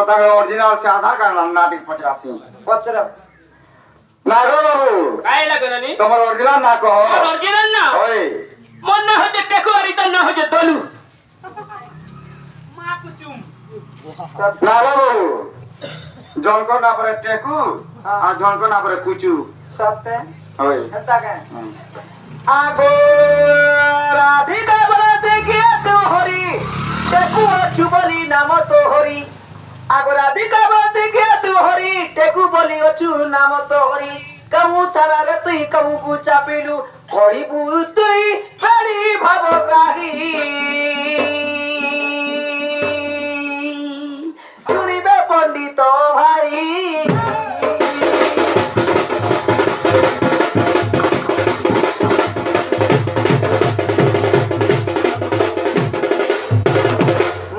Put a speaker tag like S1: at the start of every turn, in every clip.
S1: তাকে অরিজিনাল সে আধার কার্ড নাটিক পচাসি
S2: বছর
S1: না গো বাবু
S3: কাই লাগে নানি
S1: তোমার অরিজিনাল না কহ
S3: অরিজিনাল না
S1: ওই
S3: মন না হচ্ছে টেকু আর ইতার না হচ্ছে দলু
S1: না বাবু জলক না পরে টেকু আর জলক না পরে কুচু
S2: সতে
S1: ওই
S2: হেতা কে আগো রাধিকা বলে দেখিয়া তো হরি টেকু অছু বলি নাম তো হরি আগো রাধিকা বলে দেখিয়া তো হরি টেকু বলি অছু নাম তো হরি কামু সারারে তুই কামু কু চাপিলু কহিবু তুই পারি ভাব রাহি শুনিবে পণ্ডিত ভাই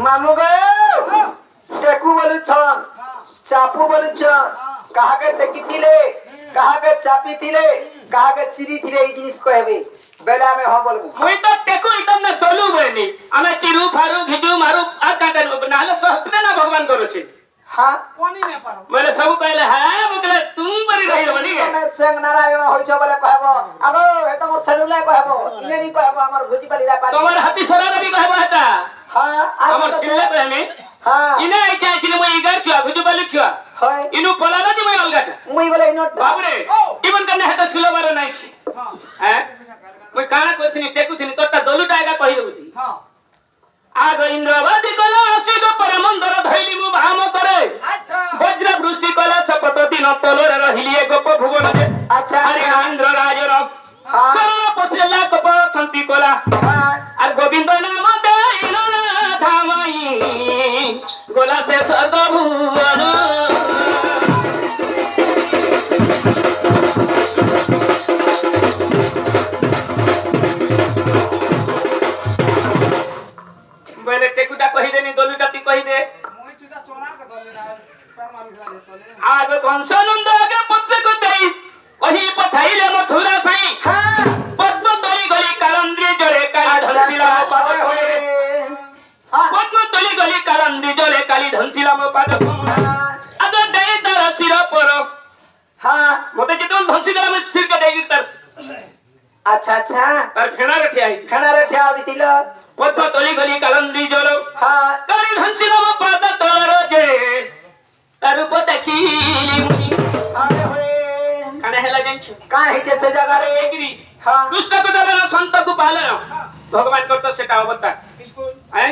S2: মামু গো টেকু বলছন চাপু বলছন কাহাকে টেকিছিলে কাহাকে চাপিছিলে কাহাকে চিরিছিলে এই জিনিস কইবে বেলে আমি হ বলবো
S3: মুই তো টেকু ইতার না দলু বইনি আমি চিরু ফারু ঘিজু মারু আর কাটা নাহলে সহস্রে না ভগবান করছে
S2: হ্যাঁ
S3: বলে সব কইলে হ্যাঁ বলে তুমি বলি রহিল বলি
S2: তুমি সেং নারায়ণ হইছ বলে কইব আগো এত মোর সেলুলে কইব ইনেনি কইব আমার ভুজি পালিরা পালি
S3: তোমার হাতি সরার বি কইব হেতা
S2: হ্যাঁ
S3: আমার সিলে কইনি
S2: হ্যাঁ
S3: ইনে আই চাইছিলে মই ইগার ছুয়া ঘুজু বালি ছুয়া
S2: হয়
S3: ইনু পলালা দি মই অলগাটা
S2: মুই বলে ইনোট
S3: বাবরে ইবন কনে হেতা সুলবার নাইছি হ্যাঁ মই কানা কইছিনি টেকুছিনি তোরটা দলুটা আগা কই দেউতি আগ ইন্দ্রবাদী কলা আসিগ পরমন্দর ধইলি মু ভাম করে বজ্র বৃষ্টি কলা শপথ দিন তলরে রহিলি এ গোপ ভুবন যে
S2: আচ্ছা
S3: আরে আন্ধ্র রাজর
S2: হ্যাঁ।
S3: সরল পছলা কপ শান্তি কলা
S2: হ্যাঁ
S3: আর গোবিন্দ নাম দেইল ধামাই গোলা সে সর্ব ভুবন বলে টেকুটা কহি দেনি দলুটা তুই কহি দে আগ কংসনন্দ আগে পত্রক দেই কহি পঠাইলে মথুরা সাই পদ্ম তলি গলি কারন্দ্রি জলে কালি ধনশিলাম পাদ হয়ে পদ্ম তলি গলি কারন্দ্রি জলে কালি ধনশিলাম পাদ আগ দেই তার শির পর
S2: হ্যাঁ
S3: মতে যেতন ধনশিলাম শিরকে দেই তার
S2: আচ্ছা আচ্ছা
S3: তার ফেনা রেঠে আই
S2: খানারে ঠাও দিছিল
S3: পদ্ম তলি গলি কারন্দ্রি জল
S2: হ্যাঁ
S3: কালি ধনশিলাম পাদ তলর যে তার উপর দেখিলি মুনি
S2: আরে হয়ে
S3: কানে হেলা জানছ
S2: কাই হিতে সে জায়গারে
S3: এগরি
S2: হ্যাঁ
S3: কৃষ্ণ को दलन संत को पालन भगवान करता सेटा अवतार हैं